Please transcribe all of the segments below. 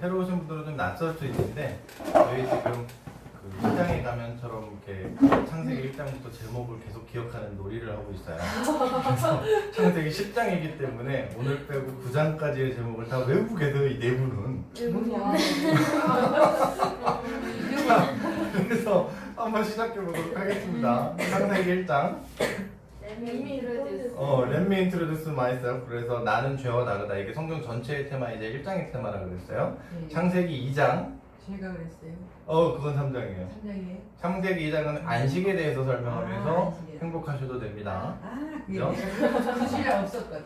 새로 오신 분들은 좀 낯설 수 있는데 저희 지금 그 1장에 가면처럼 이렇게 창세기 1장부터 제목을 계속 기억하는 놀이를 하고 있어요. 그래서 창세기 10장이기 때문에 오늘 빼고 9장까지의 제목을 다 외우고 계세요, 이 네 분은. 그래서 한번 시작해 보도록 하겠습니다. 창세기 1장. Let me introduce myself. 그래서 나는 죄와 다르다. 이게 성경 전체의 테마, 이제 1장의 테마라 그랬어요. 네. 창세기 2장. 제가 그랬어요. 그건 3장이에요. 3장이에요? 창세기 2장은 안식에 대해서 설명하면서 안식에. 행복하셔도 됩니다. 그게 그죠? 그 시절 없었거든.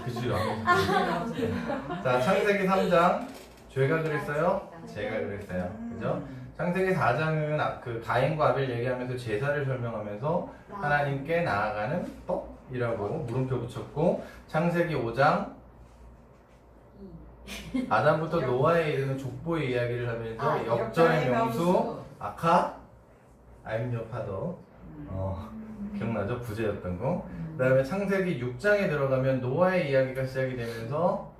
그죠? 그 시절 없었거든. 자, 창세기 3장. 죄가 그랬어요? 제가 그랬어요. 그죠? 창세기 4장은 그 가인과 아벨 얘기하면서 제사를 설명하면서 하나님께 나아가는 법이라고 물음표 붙였고, 창세기 5장 아담부터 노아에 이르는 족보의 이야기를 하면서 역전의 명수 아카 I'm your father. 기억나죠? 부제였던 거. 그 다음에 창세기 6장에 들어가면 노아의 이야기가 시작이 되면서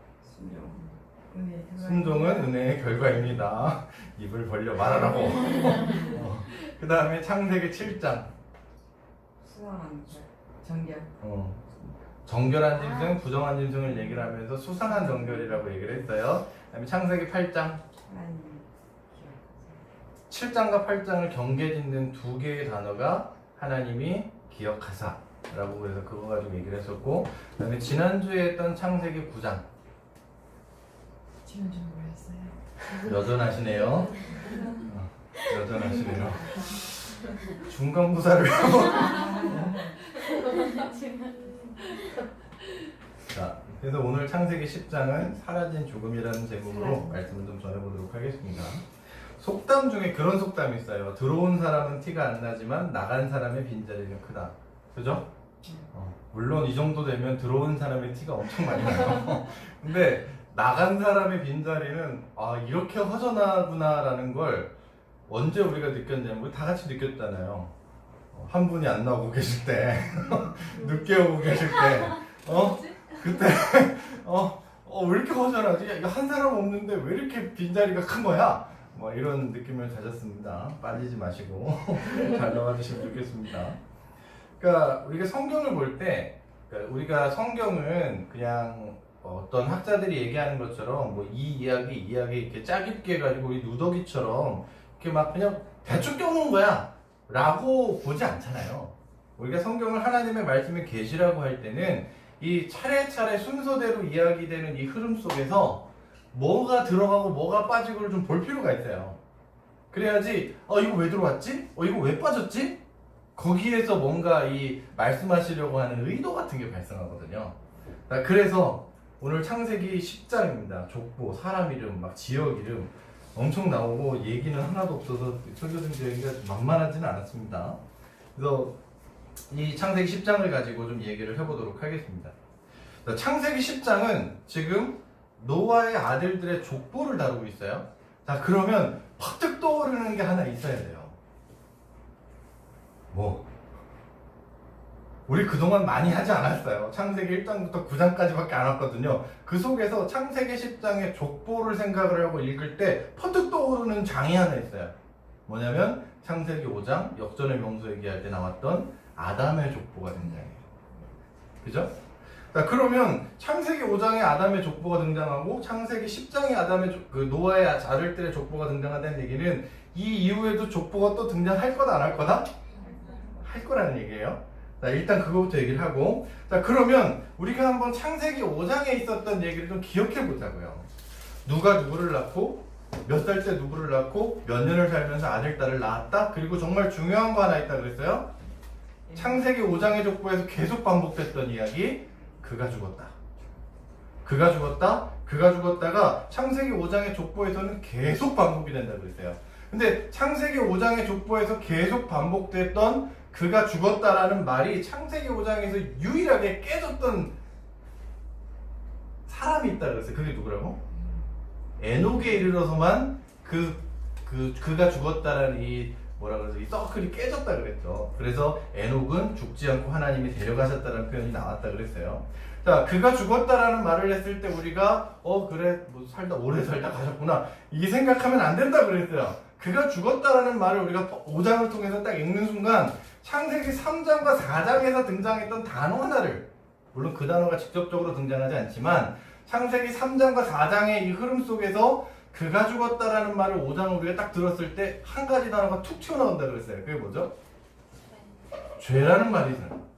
순종은 은혜의 결과입니다. 입을 벌려 말하라고. 그 다음에 창세기 7장. 수상한 정결. 정결한 짐승, 부정한 짐승을 얘기를 하면서 수상한 정결이라고 얘기를 했어요. 그 다음에 창세기 8장. 7장과 8장을 경계짓는 두 개의 단어가 하나님이 기억하사라고 그래서 그거 가지고 얘기를 했었고, 그 다음에 지난주에 했던 창세기 9장. 지금 좀 뭐였어요? 여전하시네요. 여전하시네요. 중간고사를 하고. 자, 그래서 오늘 창세기 10장은 사라진 죽음이라는 제목으로 말씀을 좀 전해보도록 하겠습니다. 속담 중에 그런 속담이 있어요. 들어온 사람은 티가 안 나지만 나간 사람의 빈자리는 크다. 그죠? 물론 이 정도 되면 들어온 사람의 티가 엄청 많이 나요. 근데 나간 사람의 빈자리는 이렇게 허전하구나 라는 걸 언제 우리가 느꼈냐면 다 같이 느꼈잖아요. 한 분이 안 나오고 계실 때 늦게 오고 계실 때 그때 왜 이렇게 허전하지? 이거 한 사람 없는데 왜 이렇게 빈자리가 큰 거야? 뭐 이런 느낌을 가졌습니다. 빨리지 마시고 잘 나와주시면 좋겠습니다. 그러니까 우리가 성경을 볼 때 우리가 성경은 그냥 어떤 학자들이 얘기하는 것처럼 뭐 이 이야기 이렇게 짜깁게 해가지고 이 누더기처럼 이렇게 막 그냥 대충 껴놓은 거야 라고 보지 않잖아요. 우리가 성경을 하나님의 말씀의 계시라고 할 때는 이 차례차례 순서대로 이야기되는 이 흐름 속에서 뭐가 들어가고 뭐가 빠지고를 좀 볼 필요가 있어요. 그래야지 이거 왜 들어왔지? 이거 왜 빠졌지? 거기에서 뭔가 이 말씀하시려고 하는 의도 같은 게 발생하거든요. 그래서 오늘 창세기 10장입니다. 족보, 사람 이름, 막 지역 이름 엄청 나오고 얘기는 하나도 없어서 설교생들 얘기가 만만하지는 않았습니다. 그래서 이 창세기 10장을 가지고 좀 얘기를 해보도록 하겠습니다. 창세기 10장은 지금 노아의 아들들의 족보를 다루고 있어요. 자, 그러면 퍼뜩 떠오르는 게 하나 있어야 돼요. 우리 그동안 많이 하지 않았어요. 창세기 1장부터 9장까지밖에 안 왔거든요. 그 속에서 창세기 10장의 족보를 생각을 하고 읽을 때 퍼뜩 떠오르는 장이 하나 있어요. 뭐냐면 창세기 5장 역전의 명수 얘기할 때 나왔던 아담의 족보가 등장해요. 그죠? 자, 그러면 창세기 5장에 아담의 족보가 등장하고 창세기 10장에 그 노아의 아들들의 족보가 등장한다는 얘기는 이 이후에도 족보가 또 등장할 거다 안 할 거다? 할 거라는 얘기예요. 자, 일단 그거부터 얘기를 하고, 자, 그러면 우리가 한번 창세기 5장에 있었던 얘기를 좀 기억해 보자고요. 누가 누구를 낳고 몇 살 때 누구를 낳고 몇 년을 살면서 아들 딸을 낳았다. 그리고 정말 중요한 거 하나 있다 그랬어요. 창세기 5장의 족보에서 계속 반복됐던 이야기, 그가 죽었다. 그가 죽었다. 그가 죽었다가 창세기 5장의 족보에서는 계속 반복이 된다 그랬어요. 근데 창세기 5장의 족보에서 계속 반복됐던 그가 죽었다라는 말이 창세기 5장에서 유일하게 깨졌던 사람이 있다 그랬어요. 그게 누구라고? 에녹에 이르러서만 그가 죽었다라는 이 서클이 깨졌다 그랬죠. 그래서 에녹은 죽지 않고 하나님이 데려가셨다는 표현이 나왔다 그랬어요. 자, 그가 죽었다라는 말을 했을 때 우리가 그래 뭐 살다 오래 살다 가셨구나 이 생각하면 안 된다 그랬어요. 그가 죽었다라는 말을 우리가 5장을 통해서 딱 읽는 순간 창세기 3장과 4장에서 등장했던 단어 하나를, 물론 그 단어가 직접적으로 등장하지 않지만 창세기 3장과 4장의 이 흐름 속에서 그가 죽었다라는 말을 5장을 우리가 딱 들었을 때 한 가지 단어가 툭 튀어나온다 그랬어요. 그게 뭐죠? 죄라는 말이 있어요.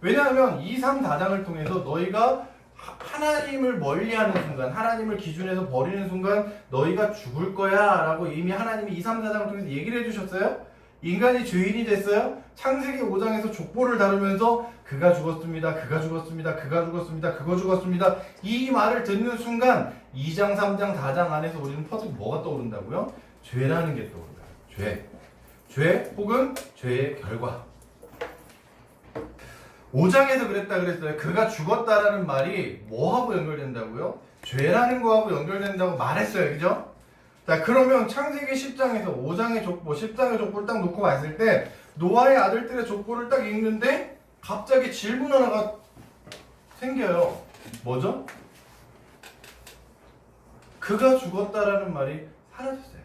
왜냐하면 2, 3, 4장을 통해서 너희가 하나님을 멀리하는 순간, 하나님을 기준에서 버리는 순간 너희가 죽을 거야 라고 이미 하나님이 2, 3, 4장을 통해서 얘기를 해주셨어요. 인간이 죄인이 됐어요. 창세기 5장에서 족보를 다루면서 그가 죽었습니다, 그가 죽었습니다, 그가 죽었습니다, 그거 죽었습니다 이 말을 듣는 순간 2장, 3장, 4장 안에서 우리는 퍼뜩 뭐가 떠오른다고요? 죄라는 게 떠오른다. 죄 혹은 죄의 결과. 5장에서 그랬다 그랬어요. 그가 죽었다라는 말이 뭐하고 연결된다고요? 죄라는 거하고 연결된다고 말했어요. 그죠? 자, 그러면 창세기 10장에서 5장의 족보, 10장의 족보를 딱 놓고 봤을 때 노아의 아들들의 족보를 딱 읽는데 갑자기 질문 하나가 생겨요. 뭐죠? 그가 죽었다라는 말이 사라졌어요.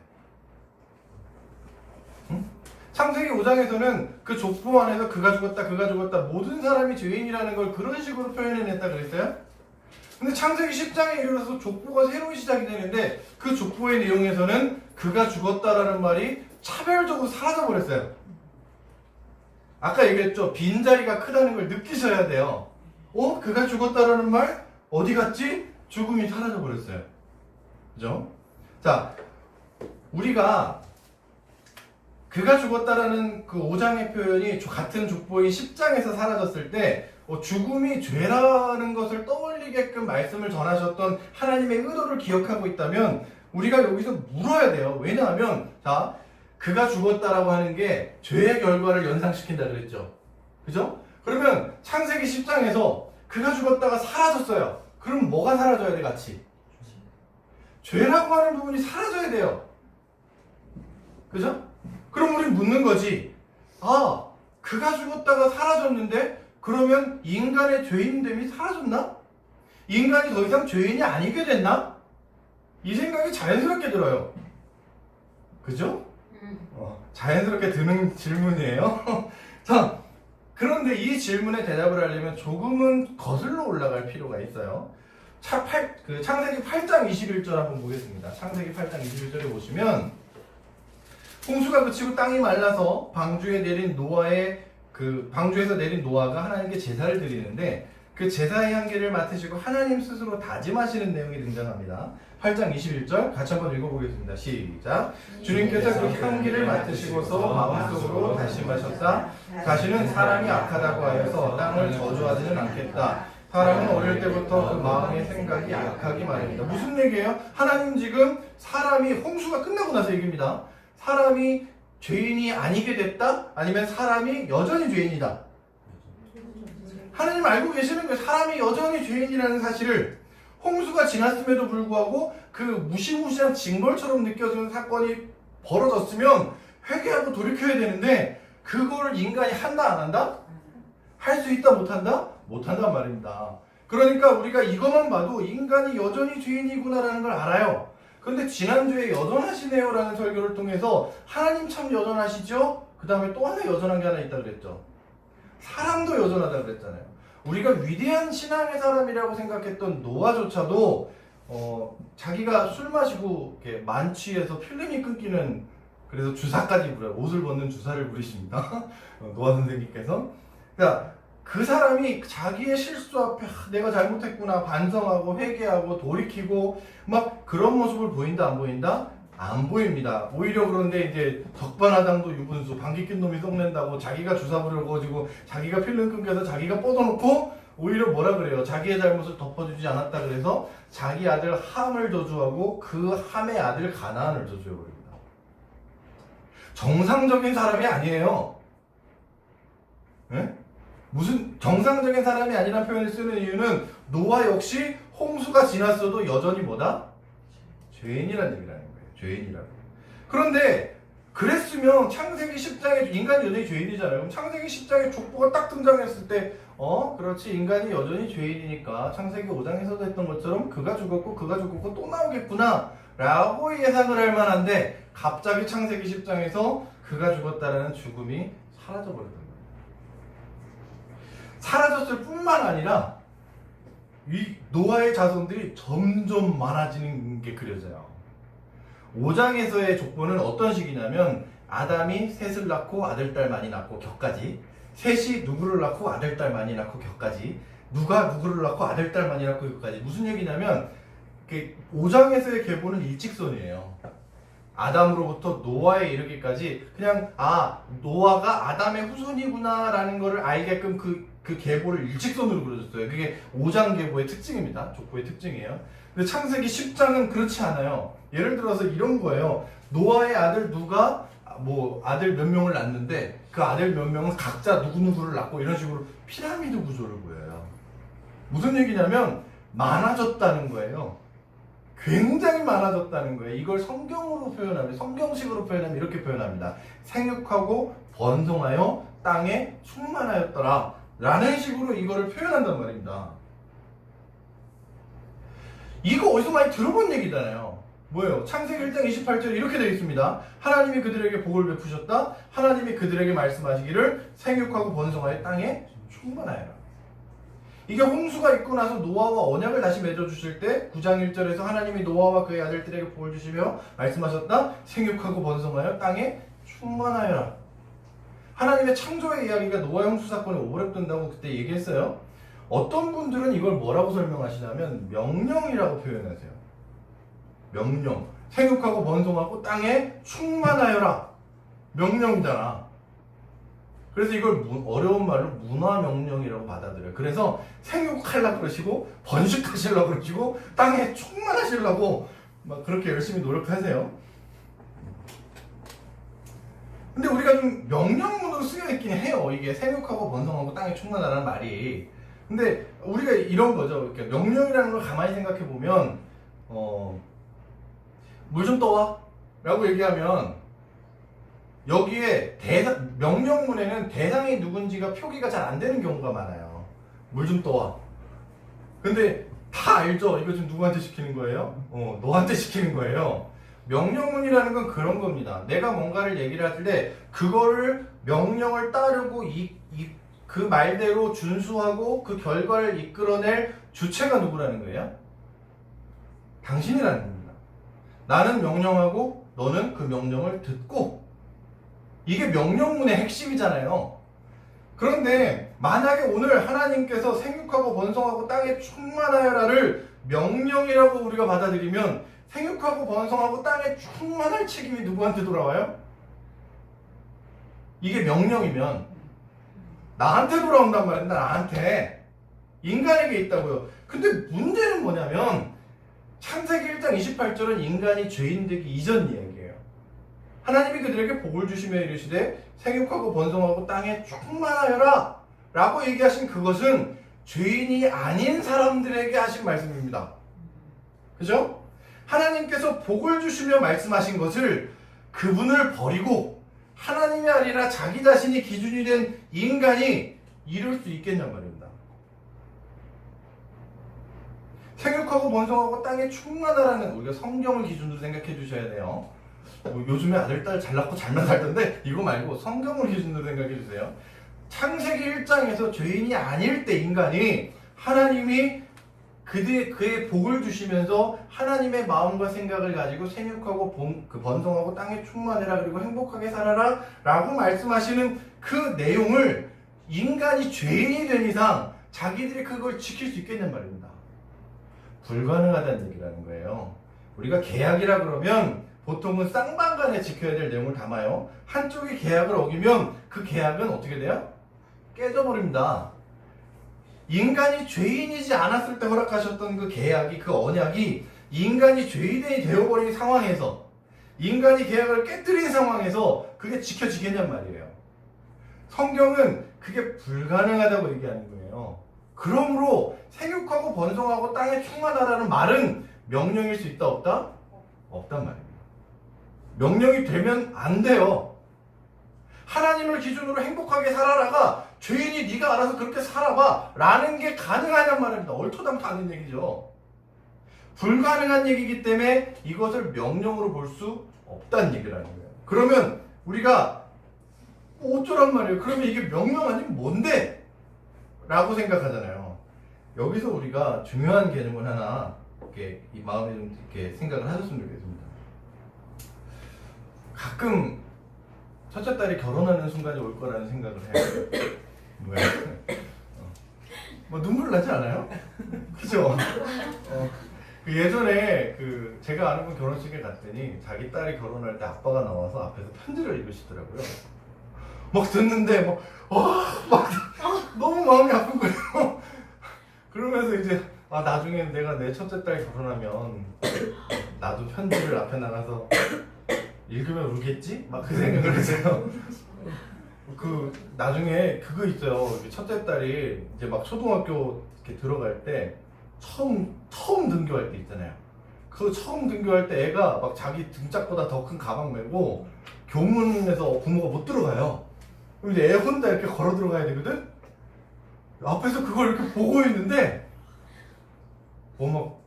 응? 창세기 5장에서는 그 족보 안에서 그가 죽었다 모든 사람이 죄인이라는 걸 그런 식으로 표현해냈다 그랬어요. 근데 창세기 10장에 이르러서 족보가 새로운 시작이 되는데 그 족보의 내용에서는 그가 죽었다라는 말이 차별적으로 사라져버렸어요. 아까 얘기했죠. 빈자리가 크다는 걸 느끼셔야 돼요. 그가 죽었다라는 말 어디 갔지? 죽음이 사라져버렸어요. 그죠? 자, 우리가 그가 죽었다라는 그 5장의 표현이 같은 족보인 10장에서 사라졌을 때 죽음이 죄라는 것을 떠올리게끔 말씀을 전하셨던 하나님의 의도를 기억하고 있다면 우리가 여기서 물어야 돼요. 왜냐하면 자, 그가 죽었다라고 하는 게 죄의 결과를 연상시킨다 그랬죠. 그죠? 그러면 창세기 10장에서 그가 죽었다가 사라졌어요. 그럼 뭐가 사라져야 돼 같이? 죄라고 하는 부분이 사라져야 돼요. 그죠? 그럼 우리 묻는 거지. 그가 죽었다가 사라졌는데 그러면 인간의 죄인됨이 사라졌나? 인간이 더 이상 죄인이 아니게 됐나? 이 생각이 자연스럽게 들어요. 그죠? 자연스럽게 드는 질문이에요. 자, 그런데 이 질문에 대답을 하려면 조금은 거슬러 올라갈 필요가 있어요. 창세기 8장 21절 한번 보겠습니다. 창세기 8장 21절에 보시면 홍수가 그치고 땅이 말라서 방주에서 내린 노아가 하나님께 제사를 드리는데 그 제사의 향기를 맡으시고 하나님 스스로 다짐하시는 내용이 등장합니다. 8장 21절 같이 한번 읽어보겠습니다. 시작. 주님께서 그 향기를 맡으시고서 마음속으로 다짐하셨다. 다시는 사람이 악하다고 하여서 땅을 저주하지는 않겠다. 사람은 어릴 때부터 그 마음의 생각이 악하기 마련이다. 무슨 얘기예요? 하나님 지금 사람이 홍수가 끝나고 나서 얘기입니다. 사람이 죄인이 아니게 됐다? 아니면 사람이 여전히 죄인이다? 하나님 알고 계시는 거예요. 사람이 여전히 죄인이라는 사실을. 홍수가 지났음에도 불구하고 그 무시무시한 징벌처럼 느껴지는 사건이 벌어졌으면 회개하고 돌이켜야 되는데 그거를 인간이 한다 안 한다? 할 수 있다 못한다? 못한단 말입니다. 그러니까 우리가 이것만 봐도 인간이 여전히 죄인이구나라는 걸 알아요. 그런데 지난주에 여전하시네요 라는 설교를 통해서 하나님 참 여전하시죠? 그 다음에 또 하나 여전한 게 하나 있다고 그랬죠. 사람도 여전하다고 그랬잖아요. 우리가 위대한 신앙의 사람이라고 생각했던 노아조차도 자기가 술 마시고 이렇게 만취해서 필름이 끊기는, 그래서 주사까지 부려요. 옷을 벗는 주사를 부리십니다. 노아 선생님께서. 그러니까 그 사람이 자기의 실수 앞에 내가 잘못했구나 반성하고 회개하고 돌이키고 막 그런 모습을 보인다 안 보인다? 안 보입니다. 오히려 그런데 이제 적반하장도 유분수, 방귀 낀 놈이 썩낸다고 자기가 주사 부려가지고 자기가 필름 끊겨서 자기가 뻗어놓고 오히려 뭐라 그래요? 자기의 잘못을 덮어주지 않았다 그래서 자기 아들 함을 저주하고 그 함의 아들 가나안을 저주해버립니다. 정상적인 사람이 아니에요. 네? 무슨 정상적인 사람이 아니라는 표현을 쓰는 이유는 노아 역시 홍수가 지났어도 여전히 뭐다? 죄인이라는 얘기라는 거예요. 죄인이라고. 그런데 그랬으면 창세기 10장에 인간이 여전히 죄인이잖아요. 그럼 창세기 10장에 족보가 딱 등장했을 때 그렇지. 인간이 여전히 죄인이니까 창세기 5장에서도 했던 것처럼 그가 죽었고 또 나오겠구나 라고 예상을 할 만한데 갑자기 창세기 10장에서 그가 죽었다라는 죽음이 사라져버렸던 거예요. 사라졌을 뿐만 아니라 이 노아의 자손들이 점점 많아지는 게 그려져요. 5장에서의 족보는 어떤 식이냐면 아담이 셋을 낳고 아들, 딸 많이 낳고 격까지, 셋이 누구를 낳고 아들, 딸 많이 낳고 격까지, 누가 누구를 낳고 아들, 딸 많이 낳고 격까지. 무슨 얘기냐면 5장에서의 계보는 일직선이에요. 아담으로부터 노아에 이르기까지 그냥 노아가 아담의 후손이구나 라는 거를 알게끔 그 계보를 일직선으로 그려줬어요. 그게 5장 계보의 특징입니다. 족보의 특징이에요. 근데 창세기 10장은 그렇지 않아요. 예를 들어서 이런 거예요. 노아의 아들 누가 아들 몇 명을 낳는데 그 아들 몇 명은 각자 누구누구를 낳고 이런 식으로 피라미드 구조를 보여요. 무슨 얘기냐면 많아졌다는 거예요. 굉장히 많아졌다는 거예요. 이걸 성경으로 표현하면, 성경식으로 표현하면 이렇게 표현합니다. 생육하고 번성하여 땅에 충만하였더라 라는 식으로 이거를 표현한단 말입니다. 이거 어디서 많이 들어본 얘기잖아요. 뭐예요? 창세기 1장 28절에 이렇게 되어 있습니다. 하나님이 그들에게 복을 베푸셨다. 하나님이 그들에게 말씀하시기를 생육하고 번성하여 땅에 충만하여라. 이게 홍수가 있고 나서 노아와 언약을 다시 맺어주실 때 9장 1절에서 하나님이 노아와 그의 아들들에게 복을 주시며 말씀하셨다. 생육하고 번성하여 땅에 충만하여라. 하나님의 창조의 이야기가 노아 홍수 사건에 오버랩된다고 그때 얘기했어요. 어떤 분들은 이걸 뭐라고 설명하시냐면 명령이라고 표현하세요. 명령. 생육하고 번성하고 땅에 충만하여라. 명령이잖아. 그래서 이걸 어려운 말로 문화명령이라고 받아들여요. 그래서 생육하려고 그러시고 번식하시려고 그러시고 땅에 충만하시려고 막 그렇게 열심히 노력하세요. 근데 우리가 좀 명령문으로 쓰여있긴 해요. 이게 생육하고 번성하고 땅에 충만하라는 말이. 근데 우리가 이런 거죠. 이렇게 명령이라는 걸 가만히 생각해 보면 물 좀 떠와 라고 얘기하면 여기에 명령문에는 대상이 누군지가 표기가 잘 안 되는 경우가 많아요. 물 좀 떠와. 근데 다 알죠? 이거 지금 누구한테 시키는 거예요? 너한테 시키는 거예요. 명령문이라는 건 그런 겁니다. 내가 뭔가를 얘기를 할 때 그거를 명령을 따르고 그 말대로 준수하고 그 결과를 이끌어낼 주체가 누구라는 거예요? 당신이라는 겁니다. 나는 명령하고 너는 그 명령을 듣고, 이게 명령문의 핵심이잖아요. 그런데 만약에 오늘 하나님께서 생육하고 번성하고 땅에 충만하여라를 명령이라고 우리가 받아들이면 생육하고 번성하고 땅에 충만할 책임이 누구한테 돌아와요? 이게 명령이면 나한테 돌아온단 말입니다. 나한테. 인간에게 있다고요. 근데 문제는 뭐냐면 창세기 1장 28절은 인간이 죄인 되기 이전 이야기예요. 하나님이 그들에게 복을 주시며 이르시되 생육하고 번성하고 땅에 충만하여라 라고 얘기하신 그것은 죄인이 아닌 사람들에게 하신 말씀입니다. 그죠? 하나님께서 복을 주시며 말씀하신 것을 그분을 버리고 하나님이 아니라 자기 자신이 기준이 된 인간이 이룰 수 있겠냔 말입니다. 생육하고 번성하고 땅에 충만하라는, 우리가 성경을 기준으로 생각해 주셔야 돼요. 요즘에 아들, 딸 잘 낳고 잘만 살던데 이거 말고 성경을 기준으로 생각해 주세요. 창세기 1장에서 죄인이 아닐 때 인간이 하나님이 그의 복을 주시면서 하나님의 마음과 생각을 가지고 생육하고 번성하고 땅에 충만해라 그리고 행복하게 살아라 라고 말씀하시는 그 내용을 인간이 죄인이 된 이상 자기들이 그걸 지킬 수 있겠냔 말입니다. 불가능하다는 얘기라는 거예요. 우리가 계약이라 그러면 보통은 쌍방간에 지켜야 될 내용을 담아요. 한쪽이 계약을 어기면 그 계약은 어떻게 돼요? 깨져버립니다. 인간이 죄인이지 않았을 때 허락하셨던 그 계약이, 그 언약이 인간이 죄인이 되어버린 상황에서, 인간이 계약을 깨뜨린 상황에서 그게 지켜지겠냔 말이에요. 성경은 그게 불가능하다고 얘기하는 거예요. 그러므로 생육하고 번성하고 땅에 충만하라는 말은 명령일 수 있다 없다? 없단 말입니다. 명령이 되면 안 돼요. 하나님을 기준으로 행복하게 살아라가 죄인이 네가 알아서 그렇게 살아봐 라는 게 가능하냔 말입니다. 얼토당토하는 얘기죠. 불가능한 얘기이기 때문에 이것을 명령으로 볼 수 없다는 얘기라는 거예요. 그러면 우리가 어쩌란 말이에요. 그러면 이게 명령 아니면 뭔데? 라고 생각하잖아요. 여기서 우리가 중요한 개념을 하나 이렇게 이 마음에 좀 이렇게 생각을 하셨으면 좋겠습니다. 가끔 첫째 딸이 결혼하는 순간이 올 거라는 생각을 해요. 뭐야? 뭐 눈물 나지 않아요? 그죠? 그 예전에 그 제가 아는 분 결혼식에 갔더니 자기 딸이 결혼할 때 아빠가 나와서 앞에서 편지를 읽으시더라고요. 막 듣는데 막 너무 마음이 아픈 거예요. 그러면서 이제 나중에 내가 내 첫째 딸 결혼하면 나도 편지를 앞에 나가서 읽으면 울겠지? 막 그 생각을 했어요. 그 나중에 그거 있어요. 첫째 딸이 이제 막 초등학교 이렇게 들어갈 때 처음 등교할 때 있잖아요. 그 처음 등교할 때 애가 막 자기 등짝보다 더 큰 가방 메고 교문에서 부모가 못 들어가요. 그럼 이제 애 혼자 이렇게 걸어 들어가야 되거든? 앞에서 그걸 이렇게 보고 있는데 막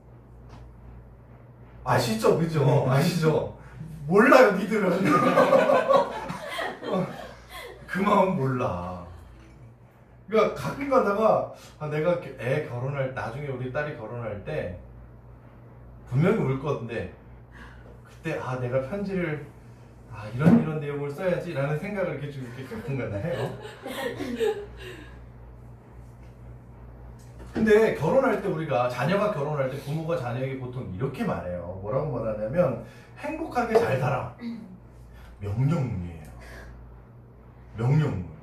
아시죠? 그죠? 아시죠? 몰라요, 니들은. 그 마음 몰라. 그러니까 가끔 가다가 내가 애 결혼할 나중에 우리 딸이 결혼할 때 분명히 울 건데 그때 내가 편지를 이런 내용을 써야지라는 생각을 이렇게 좀 이렇게 가끔가다 해요. 근데 결혼할 때 우리가 자녀가 결혼할 때 부모가 자녀에게 보통 이렇게 말해요. 뭐라고 말하냐면 행복하게 잘 살아. 명령문이에요. 명령문.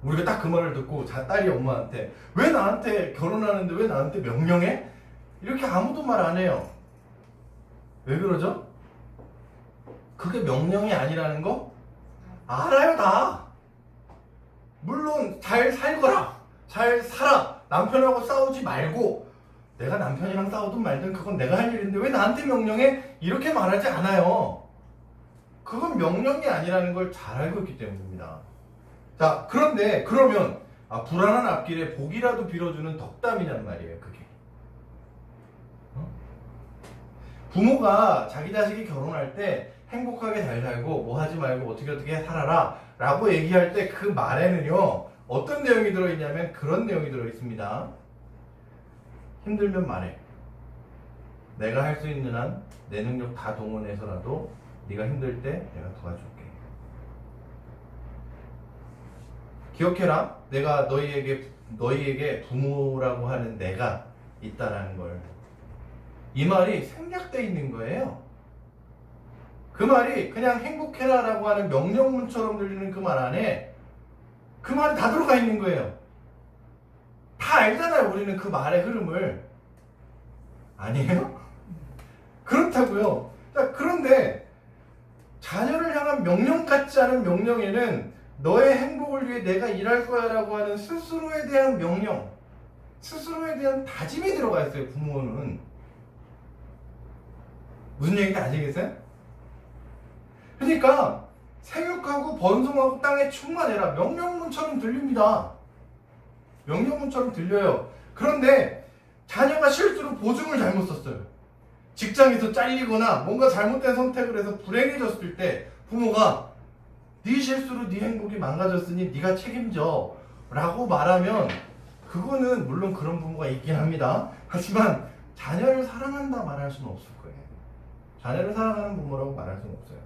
우리가 딱 그 말을 듣고 딸이 엄마한테 왜 나한테 결혼하는데 왜 나한테 명령해? 이렇게 아무도 말 안 해요. 왜 그러죠? 그게 명령이 아니라는 거 알아요 다. 물론 잘 살거라, 잘 살아, 남편하고 싸우지 말고. 내가 남편이랑 싸우든 말든 그건 내가 할 일인데 왜 나한테 명령해? 이렇게 말하지 않아요. 그건 명령이 아니라는 걸 잘 알고 있기 때문입니다. 자, 그런데 그러면 불안한 앞길에 복이라도 빌어주는 덕담이란 말이에요. 그게 부모가 자기 자식이 결혼할 때 행복하게 잘 살고 뭐 하지 말고 어떻게 살아라 라고 얘기할 때 그 말에는요 어떤 내용이 들어있냐면 그런 내용이 들어있습니다. 힘들면 말해. 내가 할 수 있는 한 내 능력 다 동원해서라도 네가 힘들 때 내가 도와줄게. 기억해라. 내가 너희에게 부모라고 하는 내가 있다라는 걸. 이 말이 생략되어 있는 거예요. 그 말이 그냥 행복해라 라고 하는 명령문처럼 들리는 그 말 안에 그 말이 다 들어가 있는 거예요. 다 알잖아요. 우리는 그 말의 흐름을. 아니에요? 그렇다고요. 자, 그런데 자녀를 향한 명령 같지 않은 명령에는 너의 행복을 위해 내가 일할 거야 라고 하는 스스로에 대한 명령, 스스로에 대한 다짐이 들어가 있어요. 부모는. 무슨 얘기인지 아시겠어요? 그러니까 생육하고 번성하고 땅에 충만해라. 명령문처럼 들립니다. 명령문처럼 들려요. 그런데 자녀가 실수로 보증을 잘못 썼어요. 직장에서 잘리거나 뭔가 잘못된 선택을 해서 불행해졌을 때 부모가 네 실수로 네 행복이 망가졌으니 네가 책임져 라고 말하면 그거는 물론 그런 부모가 있긴 합니다. 하지만 자녀를 사랑한다 말할 수는 없을 거예요. 자녀를 사랑하는 부모라고 말할 수는 없어요.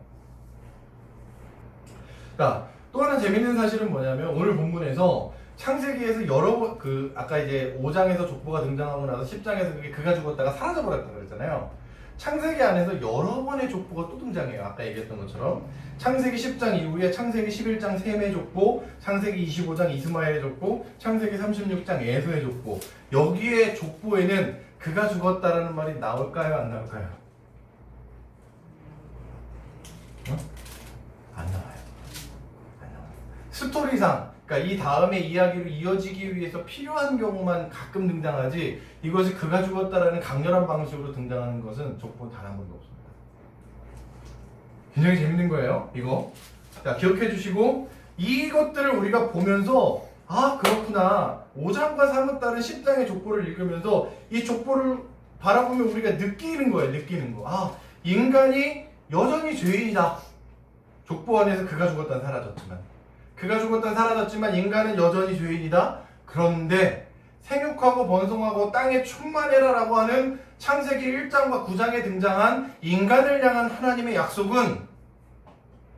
자, 또 하나 재밌는 사실은 뭐냐면 오늘 본문에서 창세기에서 아까 이제 5장에서 족보가 등장하고 나서 10장에서 그가 죽었다가 사라져버렸다고 그랬잖아요. 창세기 안에서 여러 번의 족보가 또 등장해요. 아까 얘기했던 것처럼 창세기 10장 이후에 창세기 11장 셈의 족보, 창세기 25장 이스마엘의 족보, 창세기 36장 에서의 족보. 여기에 족보에는 그가 죽었다라는 말이 나올까요? 안 나올까요? 안 나와요. 안 나와요. 스토리상, 그러니까 이 다음의 이야기로 이어지기 위해서 필요한 경우만 가끔 등장하지 이것이 그가 죽었다라는 강렬한 방식으로 등장하는 것은 족보는 단 한 번도 없습니다. 굉장히 재밌는 거예요, 이거. 자, 기억해 주시고 이것들을 우리가 보면서 아 그렇구나. 5장과 사뭇 다른 10장의 족보를 읽으면서 이 족보를 바라보면 우리가 느끼는 거예요. 느끼는 거. 아 인간이 여전히 죄인이다. 족보 안에서 그가 죽었다는 사라졌지만 인간은 여전히 죄인이다. 그런데 생육하고 번성하고 땅에 충만해라라고 하는 창세기 1장과 9장에 등장한 인간을 향한 하나님의 약속은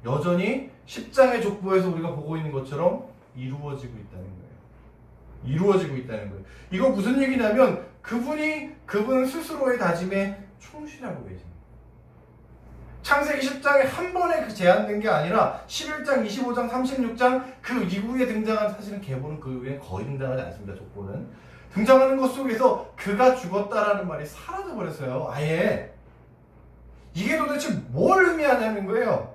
여전히 10장의 족보에서 우리가 보고 있는 것처럼 이루어지고 있다는 거예요. 이거 무슨 얘기냐면 그분은 스스로의 다짐에 충실하고 계십니다. 창세기 10장에 한 번에 제한된 게 아니라 11장, 25장, 36장 그 이후에 등장한 사실은 계보는 그 이후에 거의 등장하지 않습니다. 족보는 등장하는 것 속에서 그가 죽었다라는 말이 사라져 버렸어요. 아예 이게 도대체 뭘 의미하냐는 거예요.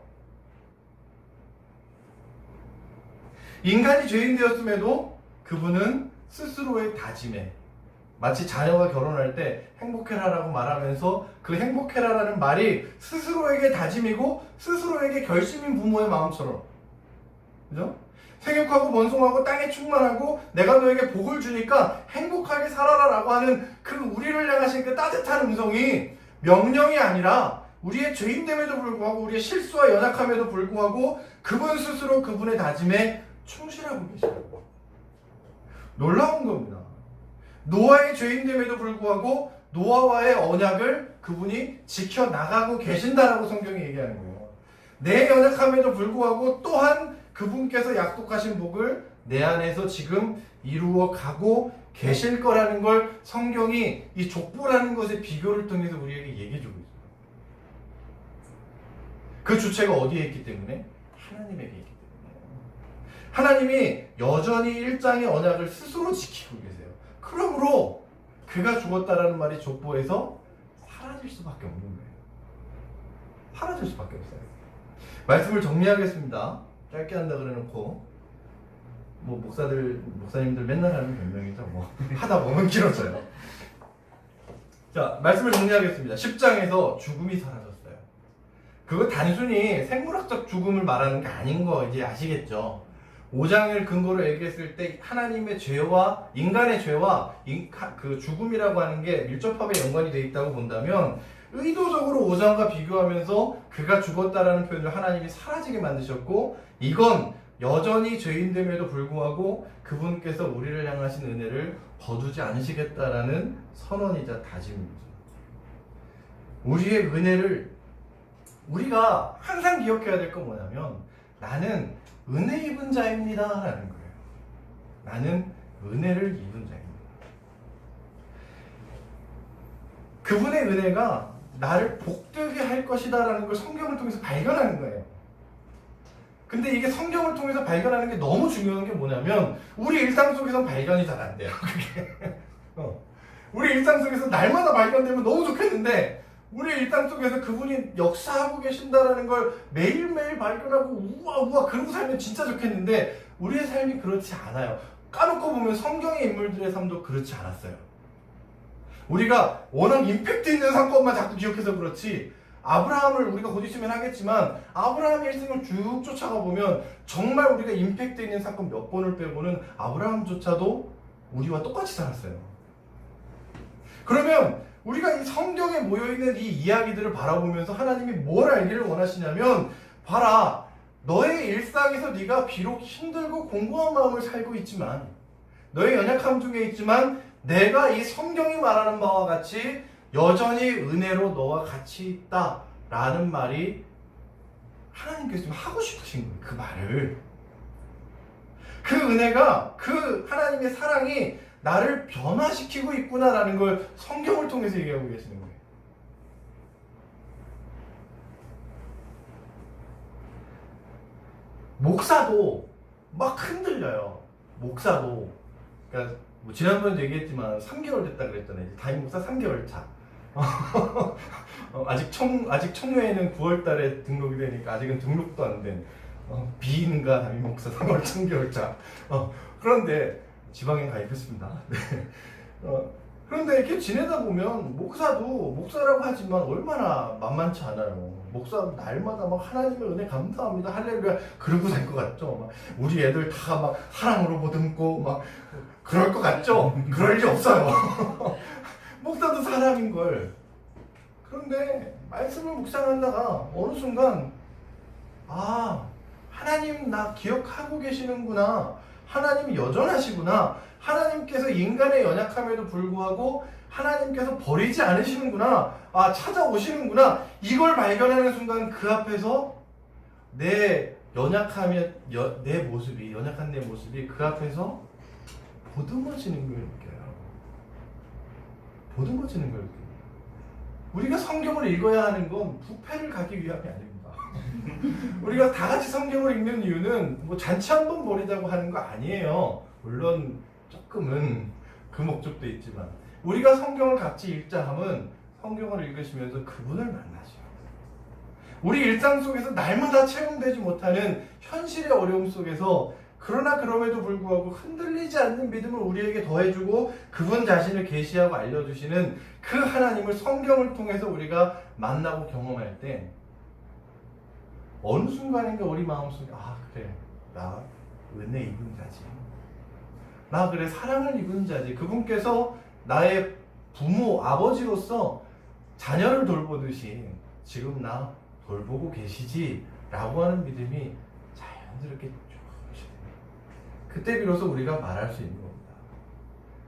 인간이 죄인 되었음에도 그분은 스스로의 다짐에 마치 자녀가 결혼할 때 행복해라라고 말하면서 그 행복해라라는 말이 스스로에게 다짐이고 스스로에게 결심인 부모의 마음처럼, 그죠? 생육하고 번성하고 땅에 충만하고 내가 너에게 복을 주니까 행복하게 살아라라고 하는 그 우리를 향하신 그 따뜻한 음성이 명령이 아니라 우리의 죄인됨에도 불구하고 우리의 실수와 연약함에도 불구하고 그분 스스로 그분의 다짐에 충실하고 계시다고. 놀라운 겁니다. 노아의 죄인됨에도 불구하고 노아와의 언약을 그분이 지켜나가고 계신다라고 성경이 얘기하는 거예요. 내 연약함에도 불구하고 또한 그분께서 약속하신 복을 내 안에서 지금 이루어가고 계실 거라는 걸 성경이 이 족보라는 것의 비교를 통해서 우리에게 얘기해주고 있어요. 그 주체가 어디에 있기 때문에? 하나님에게 있기 때문에. 하나님이 여전히 1장의 언약을 스스로 지키고 계세요. 그러므로 그가 죽었다라는 말이 족보에서 사라질 수밖에 없는 거예요. 사라질 수밖에 없어요. 말씀을 정리하겠습니다. 짧게 한다 그래놓고 뭐 목사님들 맨날 하는 변명이죠. 뭐 하다 보면 길어져요. 자, 말씀을 정리하겠습니다. 10장에서 죽음이 사라졌어요. 그거 단순히 생물학적 죽음을 말하는 게 아닌 거 이제 아시겠죠? 5장을 근거로 얘기했을 때 하나님의 죄와 인간의 죄와 그 죽음이라고 하는 게 밀접하게 연관이 되어 있다고 본다면 의도적으로 5장과 비교하면서 그가 죽었다라는 표현을 하나님이 사라지게 만드셨고 이건 여전히 죄인됨에도 불구하고 그분께서 우리를 향하신 은혜를 거두지 않으시겠다라는 선언이자 다짐입니다. 우리의 은혜를 우리가 항상 기억해야 될 건 뭐냐면 나는 은혜 입은 자입니다 라는 거예요. 나는 은혜를 입은 자입니다. 그분의 은혜가 나를 복되게 할 것이다 라는 걸 성경을 통해서 발견하는 거예요. 근데 이게 성경을 통해서 발견하는 게 너무 중요한 게 뭐냐면 우리 일상 속에서는 발견이 잘 안 돼요. 그게. 우리 일상 속에서 날마다 발견되면 너무 좋겠는데 우리 일상 속에서 그분이 역사하고 계신다라는 걸 매일매일 발견하고 우와 그러고 살면 진짜 좋겠는데 우리의 삶이 그렇지 않아요. 까놓고 보면 성경의 인물들의 삶도 그렇지 않았어요. 우리가 워낙 임팩트 있는 사건만 자꾸 기억해서 그렇지 아브라함을 우리가 곧 있으면 하겠지만 아브라함의 일생을 쭉 쫓아가 보면 정말 우리가 임팩트 있는 사건 몇 번을 빼고는 아브라함조차도 우리와 똑같이 살았어요. 그러면 우리가 이 성경에 모여있는 이 이야기들을 바라보면서 하나님이 뭘 알기를 원하시냐면 봐라 너의 일상에서 네가 비록 힘들고 공고한 마음을 살고 있지만 너의 연약함 중에 있지만 내가 이 성경이 말하는 바와 같이 여전히 은혜로 너와 같이 있다라는 말이 하나님께서 좀 하고 싶으신 거예요. 그 말을. 그 은혜가 그 하나님의 사랑이 나를 변화시키고 있구나라는 걸 성경을 통해서 얘기하고 계시는 거예요. 목사도 막 흔들려요. 목사도. 그러니까 뭐 지난번에도 얘기했지만 3개월 됐다 그랬잖아요. 담임 목사 3개월 차. 아직 청회에는 9월달에 등록이 되니까 아직은 등록도 안 된 비인가 담임 목사 3개월 차. 그런데 지방에 가입했습니다. 네. 그런데 이렇게 지내다 보면 목사도 목사라고 하지만 얼마나 만만치 않아요. 목사 날마다 막 하나님의 은혜 감사합니다 할렐루야 그러고 살 것 같죠? 막 우리 애들 다 막 사랑으로 보듬고 막 그럴 것 같죠? 그럴 리 없어요. 목사도 사람인 걸. 그런데 말씀을 묵상하다가 어느 순간 하나님 나 기억하고 계시는구나. 하나님이 여전하시구나. 하나님께서 인간의 연약함에도 불구하고 하나님께서 버리지 않으시는구나. 찾아오시는구나. 이걸 발견하는 순간 그 앞에서 내 연약한 내 모습이 그 앞에서 보듬어지는 걸 느껴요. 보듬어지는 걸 느껴요. 우리가 성경을 읽어야 하는 건 부패를 가기 위함이 아닙니다. 우리가 다 같이 성경을 읽는 이유는 뭐 잔치 한번 벌이자고 하는 거 아니에요. 물론 조금은 그 목적도 있지만 우리가 성경을 같이 읽자 함은 성경을 읽으시면서 그분을 만나죠. 우리 일상 속에서 날마다 체험되지 못하는 현실의 어려움 속에서 그러나 그럼에도 불구하고 흔들리지 않는 믿음을 우리에게 더해주고 그분 자신을 계시하고 알려주시는 그 하나님을 성경을 통해서 우리가 만나고 경험할 때 어느 순간인가 우리 마음속에 그래 나 은혜 입은 자지, 나 그래 사랑을 입은 자지, 그분께서 나의 부모 아버지로서 자녀를 돌보듯이 지금 나 돌보고 계시지 라고 하는 믿음이 자연스럽게 조금씩 그때 비로소 우리가 말할 수 있는 겁니다.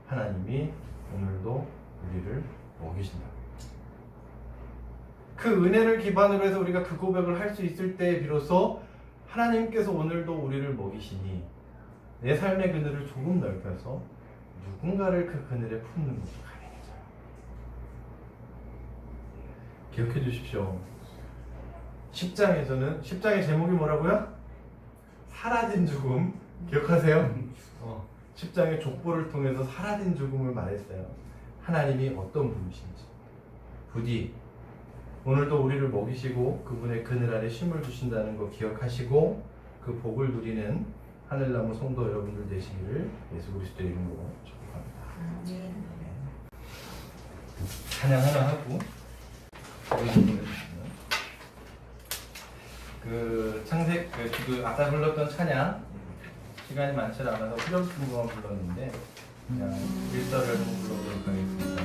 하나님이 오늘도 우리를 먹이신다. 그 은혜를 기반으로 해서 우리가 그 고백을 할 수 있을 때 비로소 하나님께서 오늘도 우리를 먹이시니 내 삶의 그늘을 조금 넓혀서 누군가를 그 그늘에 품는 것이 가능해져요. 기억해 주십시오. 10장에서는 10장의 제목이 뭐라고요? 사라진 죽음. 기억하세요? 10장의 족보를 통해서 사라진 죽음을 말했어요. 하나님이 어떤 분이신지. 부디 오늘도 우리를 먹이시고 그분의 그늘 아래 쉼을 주신다는 거 기억하시고 그 복을 누리는 하늘나무 성도 여러분들 되시기를 예수 그리스도 이름으로 축복합니다. 찬양 하나 하고 그 창세 그 아까 불렀던 찬양 시간이 많지 않아서 후렴 부분만 불렀는데 그냥 1절을 불러보도록 하겠습니다.